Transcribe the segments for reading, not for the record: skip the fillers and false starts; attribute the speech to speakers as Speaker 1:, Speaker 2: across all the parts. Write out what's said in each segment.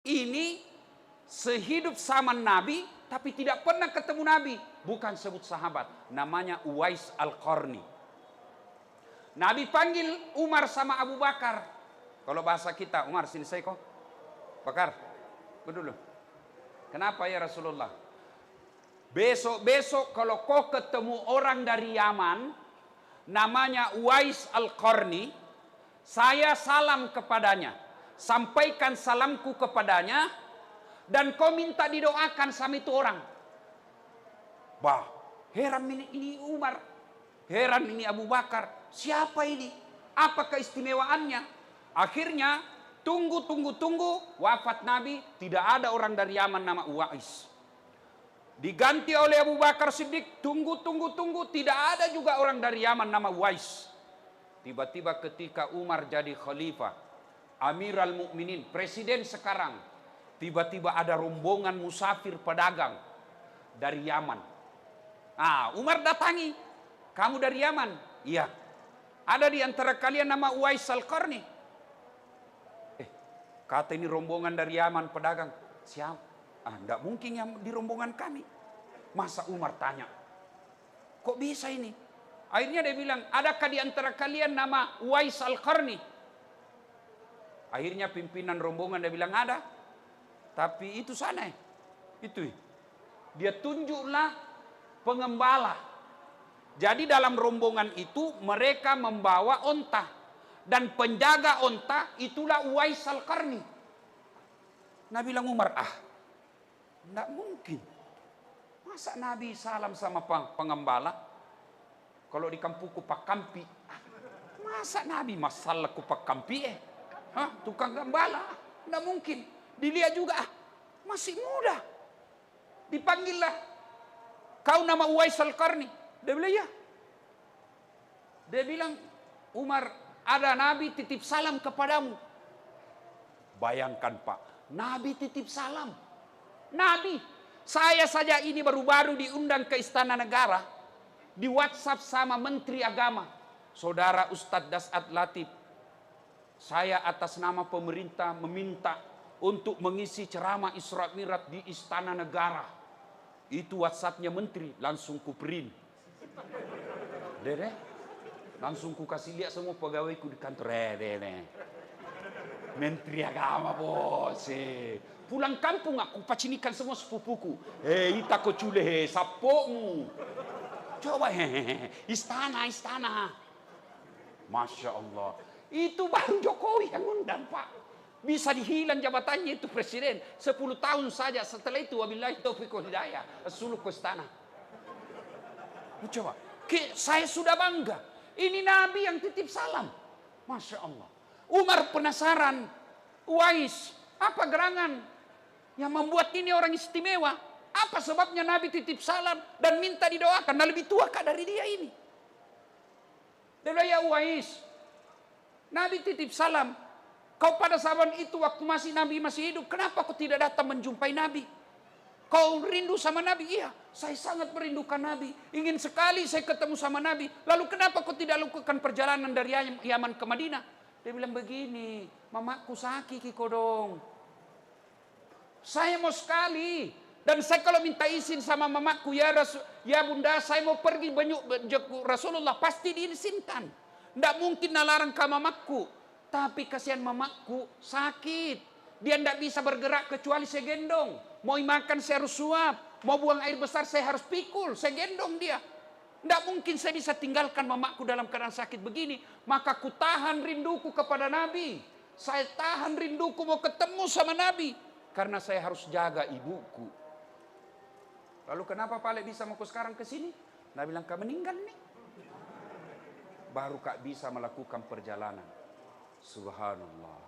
Speaker 1: Ini sehidup sama Nabi, tapi tidak pernah ketemu Nabi. Bukan sebut sahabat, namanya Uwais Al-Qarni. Nabi panggil Umar sama Abu Bakar. Kalau bahasa kita, Umar sini saya kok. Bakar, dulu. Kenapa ya Rasulullah? Besok kalau kau ketemu orang dari Yaman, namanya Uwais Al-Qarni, saya salam kepadanya. Sampaikan salamku kepadanya, dan kau minta didoakan sama itu orang. Bah, heran ini Umar. Heran ini Abu Bakar. Siapa ini? Apa keistimewaannya? Akhirnya, tunggu. Wafat Nabi, tidak ada orang dari Yaman nama Uwais. Diganti oleh Abu Bakar Siddiq. Tunggu. Tidak ada juga orang dari Yaman nama Uwais. Tiba-tiba ketika Umar jadi khalifah, Amiral Mukminin, presiden sekarang, tiba-tiba ada rombongan musafir pedagang dari Yaman. Umar datangi. Kamu dari Yaman? Iya. Ada di antara kalian nama Uwais Al-Qarni? Kata ini rombongan dari Yaman pedagang. Siapa? Enggak mungkin yang di rombongan kami. Masa Umar tanya? Kok bisa ini? Akhirnya dia bilang, adakah di antara kalian nama Uwais Al-Qarni? Akhirnya pimpinan rombongan dia bilang ada. Tapi itu sana. Itu. Dia tunjuklah pengembala. Jadi dalam rombongan itu mereka membawa onta. Dan penjaga onta itulah Uwais Al-Qarni. Nabi bilang Umar, enggak mungkin. Masa Nabi salam sama pengembala? Kalau di kampungku Pak Kampi. Masa Nabi masalah ku Pak Kampi tukang gembala? Enggak mungkin. Dilihat juga, masih muda. Dipanggillah. Kau nama Uwais Al-Qarni? Dia bilang ya. Dia bilang, Umar, ada Nabi titip salam kepadamu. Bayangkan Pak, Nabi titip salam. Nabi, saya saja ini baru-baru diundang ke Istana Negara. Di WhatsApp sama Menteri Agama, Saudara Ustadz Das'ad Latif. Saya atas nama pemerintah meminta untuk mengisi ceramah Isra Mi'raj di Istana Negara. Itu WhatsAppnya Menteri, langsung ku print. Dede, langsung ku kasih lihat semua pegawaiku di kantor. Menteri Agama bos. Pulang kampung aku pacinikan semua sepupuku. Ita ko cule sapomu. Coba istana. Masya Allah. Itu baru Jokowi yang undang Pak. Bisa dihilang jabatannya itu presiden. 10 tahun saja setelah itu wabillahi taufiq wal hidayah. Suluk ke istana. Coba. Saya sudah bangga. Ini Nabi yang titip salam. Masya Allah. Umar penasaran. Uwais. Apa gerangan yang membuat ini orang istimewa? Apa sebabnya Nabi titip salam dan minta didoakan? Nah lebih tua kah dari dia ini? Dia bilang, ya Uwais, Nabi titip salam. Kau pada zaman itu waktu Nabi masih hidup, kenapa kau tidak datang menjumpai Nabi? Kau rindu sama Nabi? Iya, saya sangat merindukan Nabi. Ingin sekali saya ketemu sama Nabi. Lalu kenapa kau tidak lakukan perjalanan dari Yaman ke Madinah? Dia bilang begini, mamaku sakit kodong. Saya mau sekali. Dan saya kalau minta izin sama mamaku, ya bunda saya mau pergi benjuk Rasulullah, pasti diizinkan. Tidak mungkin nalarang ke mamaku. Tapi kasihan mamaku sakit. Dia tidak bisa bergerak kecuali saya gendong. Mau makan saya harus suap. Mau buang air besar saya harus pikul. Saya gendong dia. Tidak mungkin saya bisa tinggalkan mamaku dalam keadaan sakit begini. Maka ku tahan rinduku kepada Nabi. Saya tahan rinduku mau ketemu sama Nabi. Karena saya harus jaga ibuku. Lalu kenapa Pak Lek bisa mau sekarang ke sini? Nabi bilang, kau meninggal nih. Baru kak bisa melakukan perjalanan. Subhanallah.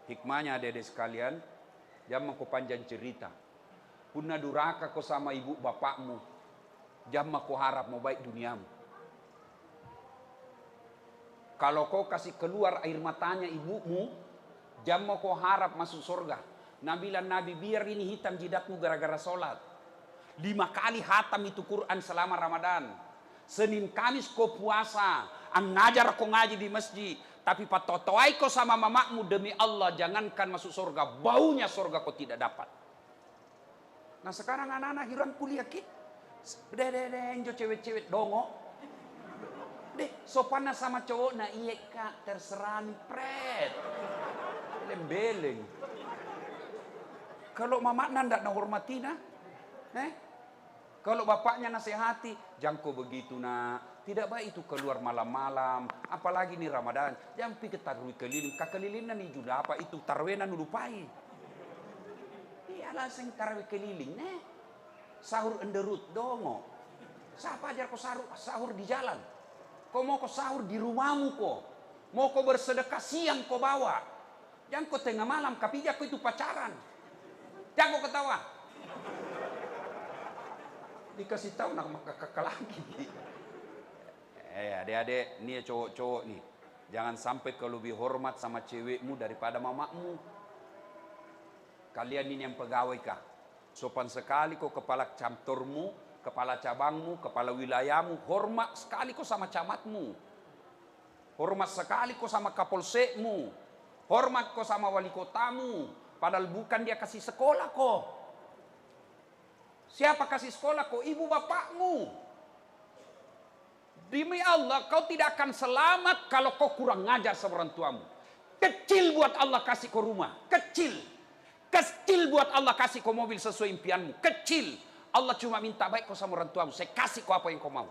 Speaker 1: Hikmahnya adik-adik sekalian, jangan kau panjang cerita. Punna duraka kau sama ibu bapakmu, jangan kau harap mau baik duniamu. Kalau kau kasih keluar air matanya ibumu, jangan kau harap masuk surga. Nabi biar ini hitam jidatmu gara-gara sholat. 5 kali hatam itu Quran selama Ramadan. Senin Kamis kau puasa, ngajar kau ngaji di masjid. Tapi patotoai kau sama mamamu, demi Allah jangankan masuk surga, baunya surga kau tidak dapat. Nah sekarang anak-anak hilang kuliah ki. Enjo cewek-cewek dongo. Deh sopannya sama cowok, nah iya kak terserah nih pret. Beleng-beleng. Kalau mamanya ndak hormati nah. Kalau bapaknya nasihati, jangan kau begitu nak. Tidak baik itu keluar malam-malam. Apalagi nih Ramadan. Jangan pergi tarawih keliling. Kakelilingan nih juga apa itu tarwenan lupai. Iyalah sing tarawih keliling. Sahur enderut dongo. Siapa ajar kau sahur di jalan? Kau mau kau sahur di rumahmu kau. Mau kau bersedekah siang kau bawa. Jangan kau tengah malam. Kapija kau itu pacaran. Jangan kau ketawa. Dikasih tahu nak kakak lagi. Adik-adik, nih cowok-cowok nih. Jangan sampai kau lebih hormat sama cewekmu daripada mamamu. Kalian ini yang pegawai kah? Sopan sekali kau kepala kantormu, kepala cabangmu, kepala wilayahmu. Hormat sekali kau sama camatmu. Hormat sekali kau sama kapolsekmu. Hormat kau sama wali kotamu. Padahal bukan dia kasih sekolah kau. Siapa kasih sekolah kau? Ibu bapakmu. Demi Allah kau tidak akan selamat kalau kau kurang ngajar sama orang tuamu. Kecil buat Allah kasih kau rumah. Kecil. Kecil buat Allah kasih kau mobil sesuai impianmu. Kecil. Allah cuma minta baik kau sama orang tuamu. Saya kasih kau apa yang kau mau.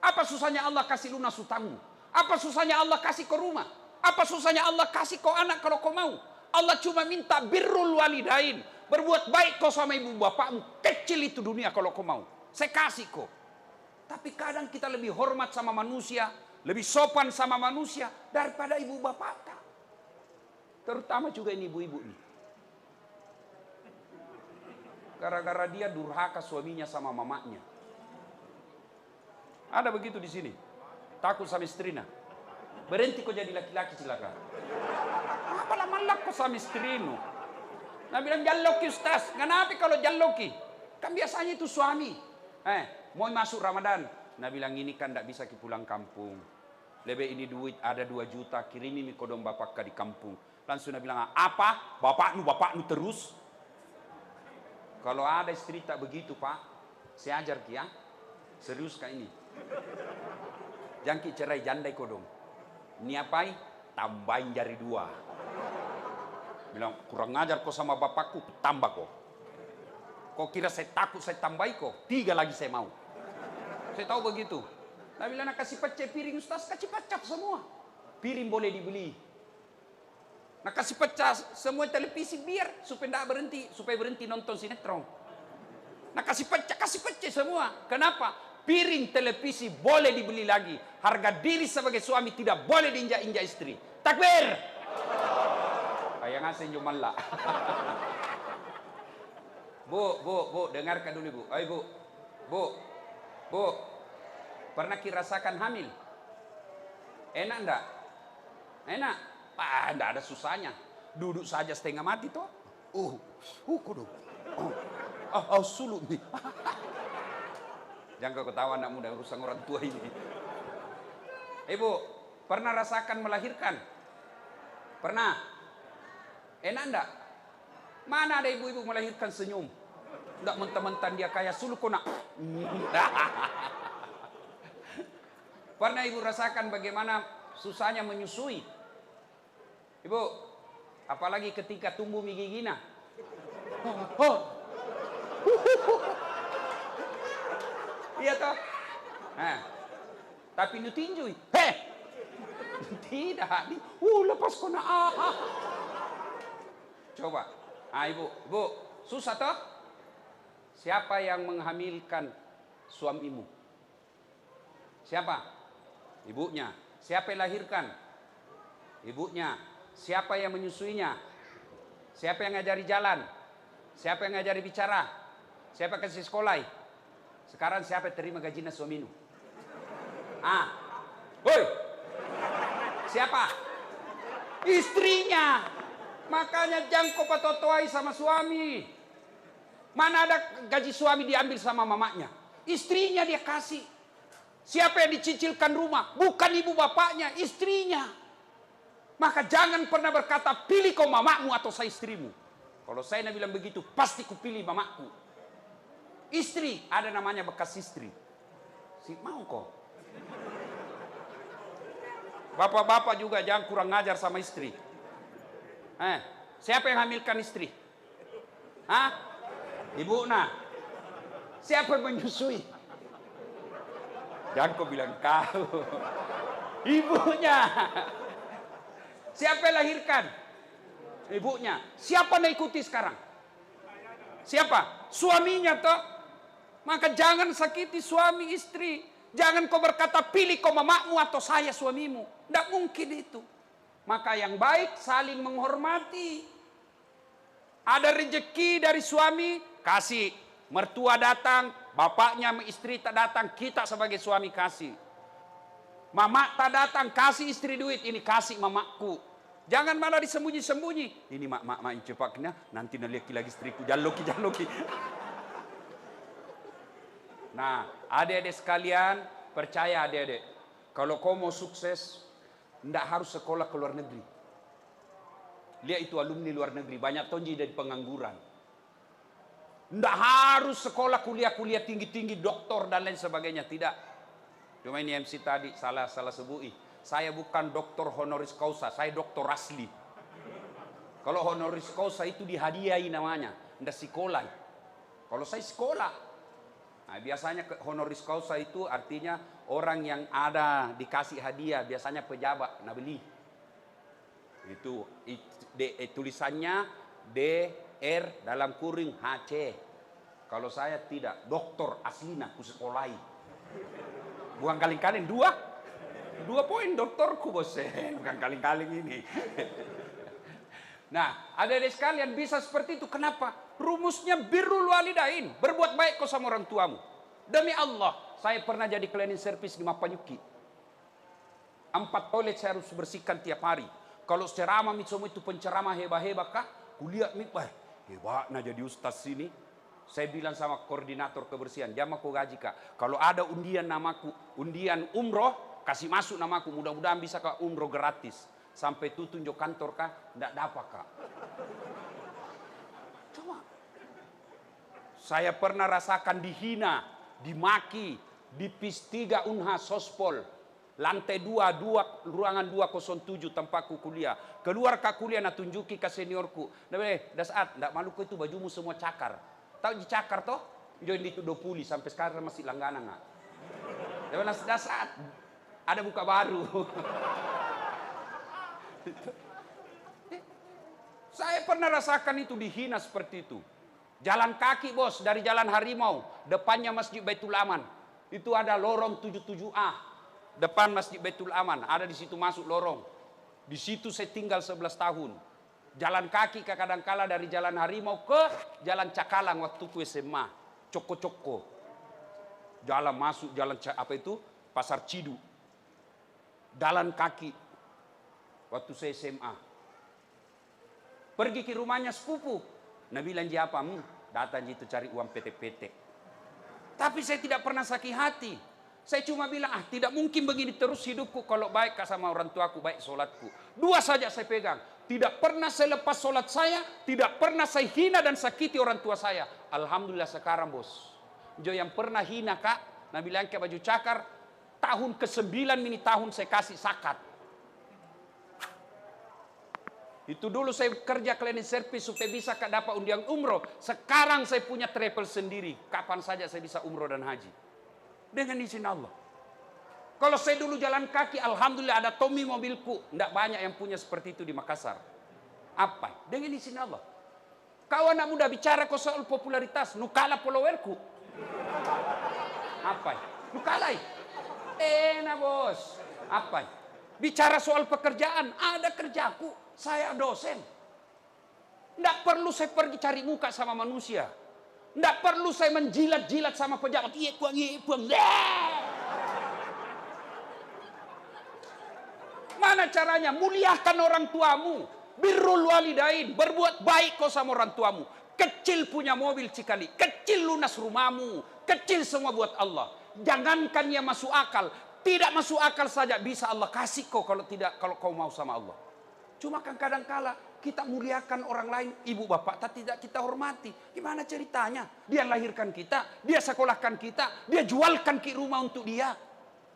Speaker 1: Apa susahnya Allah kasih lunas hutangmu? Apa susahnya Allah kasih kau rumah? Apa susahnya Allah kasih kau anak kalau kau mau? Allah cuma minta birrul walidain. Berbuat baik kau sama ibu bapakmu. Kecil itu dunia kalau kau mau. Saya kasih kau. Tapi kadang kita lebih hormat sama manusia. Lebih sopan sama manusia. Daripada ibu bapak. Terutama juga ini ibu-ibu nih. Gara-gara dia durhaka suaminya sama mamanya. Ada begitu di sini. Takut sama istrinya. Berhenti kau jadi laki-laki silakan. Apa lama kau sama istrimu? Nah bilang jalloki ustaz. Kenapa kalau jalloki? Kan biasanya itu suami. Mau masuk Ramadan. Nah bilang ini kan tidak bisa pulang kampung. Lebih ini duit ada 2 juta. Kirimi mi kodong bapak di kampung. Langsung dia bilang apa? Bapaknu terus. Kalau ada istri tak begitu pak. Saya ajar ki ya. Serius kak ini. Jangan ki cerai jandai kodong. Ini apai? Tambahin jari 2. Bilang kurang ngajar kau sama bapakku, tambah kau. Kau kira saya takut saya tambahi kau? 3 lagi saya mau. Saya tahu begitu. Nah bilang nak kasih pecah piring ustaz, kasih pecah semua. Piring boleh dibeli. Nak kasih pecah semua televisi biar supaya berhenti nonton sinetron. Nak kasih pecah semua. Kenapa? Piring televisi boleh dibeli lagi. Harga diri sebagai suami tidak boleh diinjak-injak istri. Takbir. Yang ngasih cuma lah. Bu, dengarkan dulu bu. Ayo bu. Pernah rasakan hamil? Enak enggak? Enak? Enggak ada susahnya. Duduk saja setengah mati toh. Kudu. Sulut nih. Jangan kau ketawa anak muda urusan orang tua ini. Ibu, pernah rasakan melahirkan? Pernah? Enak enggak? Mana ada ibu-ibu melahirkan senyum? Enggak mentah-mentah dia kayak suluk nak. Pernah ibu rasakan bagaimana susahnya menyusui? Ibu, apalagi ketika tumbuh gigina. Iya toh? Tapi nu tinjui. Tidak. Lepas kena Coba. Ibu, susah toh? Siapa yang menghamilkan suamimu? Siapa? Ibunya. Siapa yang lahirkan? Ibunya. Siapa yang menyusuinya? Siapa yang ngajari jalan? Siapa yang ngajari bicara? Siapa yang kasih sekolah? Sekarang siapa yang terima gajinya suamimu? Woi. Siapa? Istrinya. Makanya jangan kau patotoai sama suami. Mana ada gaji suami diambil sama mamanya? Istrinya dia kasih. Siapa yang dicicilkan rumah? Bukan ibu bapaknya, istrinya. Maka jangan pernah berkata, pilih kau mamamu atau saya istrimu. Kalau saya bilang begitu, pasti kupilih mamaku. Istri, ada namanya bekas istri. Si mau kok. Bapak-bapak juga jangan kurang ngajar sama istri. Siapa yang hamilkan istri? Hah? Ibu nah. Siapa yang menyusui? Jangan kau bilang kau. Ibunya. Siapa yang lahirkan? Ibunya. Siapa yang ikuti sekarang? Siapa? Suaminya toh. Maka jangan sakiti suami istri. Jangan kau berkata pilih kau mamamu atau saya suamimu. Tidak mungkin itu. Maka yang baik saling menghormati. Ada rezeki dari suami, kasih. Mertua datang, bapaknya istri tak datang, kita sebagai suami kasih. Mama tak datang, kasih istri duit, ini kasih mamaku. Jangan malah disembunyi-sembunyi. Ini mak cepatnya, nanti naliaki lagi istriku, jaloki. Nah, adik-adik sekalian, percaya adik-adik, kalau kau mau sukses, tidak harus sekolah ke luar negeri. Lihat itu alumni luar negeri, banyak tonji dari pengangguran. Tidak harus sekolah kuliah tinggi-tinggi, doktor dan lain sebagainya, tidak. Cuma ini MC tadi salah sebui. Saya bukan doktor honoris causa, saya doktor asli. Kalau honoris causa itu dihadiahi namanya, tidak sekolah. Kalau saya sekolah. Nah, biasanya honoris causa itu artinya orang yang ada dikasih hadiah, biasanya pejabat, nah beli. Itu tulisannya DR dalam kurung HC. Kalau saya tidak, doktor aslinya ku sekolahi. Bukan kaling-kaling, dua poin doktorku bos, bukan kaling-kaling ini. Nah, adik-adik sekalian bisa seperti itu. Kenapa? Rumusnya birrul walidain. Berbuat baik kau sama orang tuamu. Demi Allah, saya pernah jadi cleaning service di Mapanyuki. 4 toilet saya harus bersihkan tiap hari. Kalau ceramah mitsomo itu penceramah hebat-hebat kah? Kulihat hebatnya jadi ustaz sini. Saya bilang sama koordinator kebersihan, jam aku gaji kak. Kalau ada undian namaku, undian umroh, kasih masuk namaku. Mudah-mudahan bisa kak umroh gratis. Sampai itu tunjuk kantor kak, tidak dapat kak. Coba. Saya pernah rasakan dihina, dimaki, di PIS 3 Unha Sospol. Lantai 2, ruangan 207 tempatku kuliah. Keluar kak kuliah, nak tunjuki ke seniorku. Dasat, tidak malu kau itu bajumu semua cakar. Tahu di cakar toh? Join itu 20 sampai sekarang masih langganan nggak? Dasat, ada buka baru. Saya pernah rasakan itu dihina seperti itu. Jalan kaki bos, dari Jalan Harimau, depannya Masjid Baitul Aman. Itu ada lorong 77A. Depan Masjid Baitul Aman, ada di situ masuk lorong. Di situ saya tinggal 11 tahun. Jalan kaki kadang-kala dari Jalan Harimau ke Jalan Cakalang waktu ku SMA. Coko-coko. Jalan masuk, Pasar Cidu. Jalan kaki. Waktu saya SMA. Pergi ke rumahnya sepupu. Nah bilang dia apa? Datang itu cari uang PT-PT. Tapi saya tidak pernah sakit hati. Saya cuma bilang, tidak mungkin begini terus hidupku kalau baik sama orang tuaku, baik solatku. 2 saja saya pegang. Tidak pernah saya lepas solat saya, tidak pernah saya hina dan sakiti orang tua saya. Alhamdulillah sekarang bos. Jo yang pernah hina kak, nah bilang ke baju cakar, tahun ke-9 ini tahun saya kasih sakat. Itu dulu saya kerja cleaning service supaya bisa dapat undian umroh. Sekarang saya punya travel sendiri. Kapan saja saya bisa umroh dan haji. Dengan izin Allah. Kalau saya dulu jalan kaki, alhamdulillah ada Tommy mobilku. Tidak banyak yang punya seperti itu di Makassar. Apa? Dengan izin Allah. Kau anak muda bicara kau soal popularitas. Nukala followerku. Apa? Nukalai. Enak bos. Apa? Bicara soal pekerjaan. Ada kerjaku. Saya dosen. Tidak perlu saya pergi cari muka sama manusia. Tidak perlu saya menjilat-jilat sama pejabat. Iya puang. Mana caranya? Muliakan orang tuamu. Birrul walidain. Berbuat baik kau sama orang tuamu. Kecil punya mobil cikali. Kecil lunas rumahmu. Kecil semua buat Allah. Jangankan yang masuk akal, tidak masuk akal saja bisa Allah kasih kau kalau kau mau sama Allah. Cuma kan kadang-kala kita muliakan orang lain, ibu bapak tidak kita hormati. Gimana ceritanya? Dia lahirkan kita, dia sekolahkan kita, dia jualkan ki rumah untuk dia.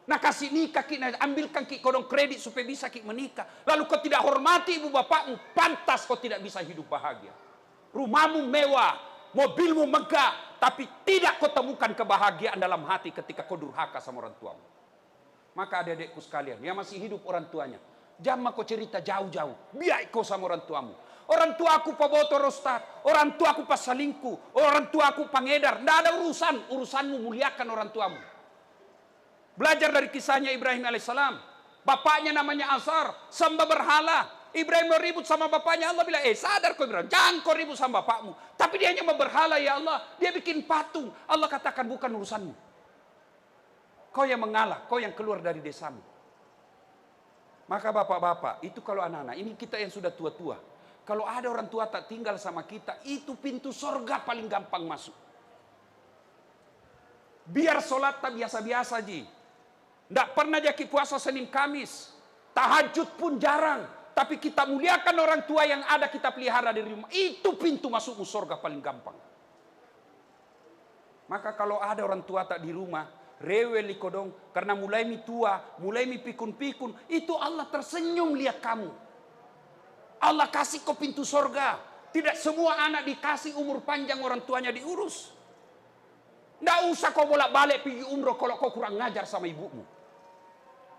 Speaker 1: Nah kasih nikah ki, ambilkan ki kodong kredit supaya bisa ki menikah. Lalu kau tidak hormati ibu bapakmu, pantas kau tidak bisa hidup bahagia. Rumahmu mewah, mobilmu megah, tapi tidak kau temukan kebahagiaan dalam hati ketika kau durhaka sama orang tuamu. Maka adik-adikku sekalian, yang masih hidup orang tuanya, jangan kau cerita jauh-jauh, biar kau sama orang tuamu. Orang tua aku pabotor Ustaz, orang tua aku pas selingkuh, orang tua aku pengedar, tidak ada urusanmu muliakan orang tuamu. Belajar dari kisahnya Ibrahim alaihissalam. Bapaknya namanya Azar, sembah berhala. Ibrahim mau ribut sama bapaknya, Allah bilang, sadar kau Ibrahim, jangan kau ribut sama bapakmu. Tapi dia hanya berhala ya Allah, dia bikin patung. Allah katakan bukan urusanmu. Kau yang mengalah, kau yang keluar dari desamu. Maka bapak-bapak, itu kalau anak-anak, ini kita yang sudah tua-tua. Kalau ada orang tua tak tinggal sama kita, itu pintu sorga paling gampang masuk. Biar sholat tak biasa-biasa ji. Tidak pernah jadi puasa Senin Kamis. Tahajud pun jarang. Tapi kita muliakan orang tua yang ada kita pelihara di rumah. Itu pintu masuk surga paling gampang. Maka kalau ada orang tua tak di rumah, rewel ikodong, karena mulai mi tua, mulai mi pikun-pikun, itu Allah tersenyum lihat kamu. Allah kasih kau pintu surga. Tidak semua anak dikasih umur panjang orang tuanya diurus. Tidak usah kau bolak-balik pergi umroh kalau kau kurang ngajar sama ibumu.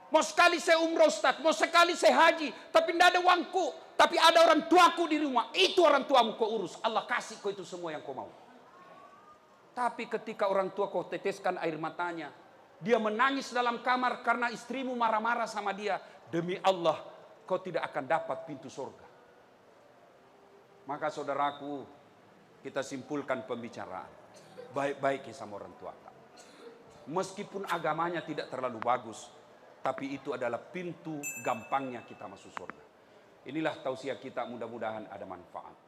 Speaker 1: Mau sekali saya umroh Ustaz, mau sekali saya haji, tapi tidak ada uangku. Tapi ada orang tuaku di rumah, itu orang tuamu kau urus. Allah kasih kau itu semua yang kau mau. Tapi ketika orang tua kau teteskan air matanya, dia menangis dalam kamar karena istrimu marah-marah sama dia. Demi Allah, kau tidak akan dapat pintu surga. Maka saudaraku, kita simpulkan pembicaraan. Baik-baik sama orang tua. Meskipun agamanya tidak terlalu bagus, tapi itu adalah pintu gampangnya kita masuk surga. Inilah tausiah kita, mudah-mudahan ada manfaat.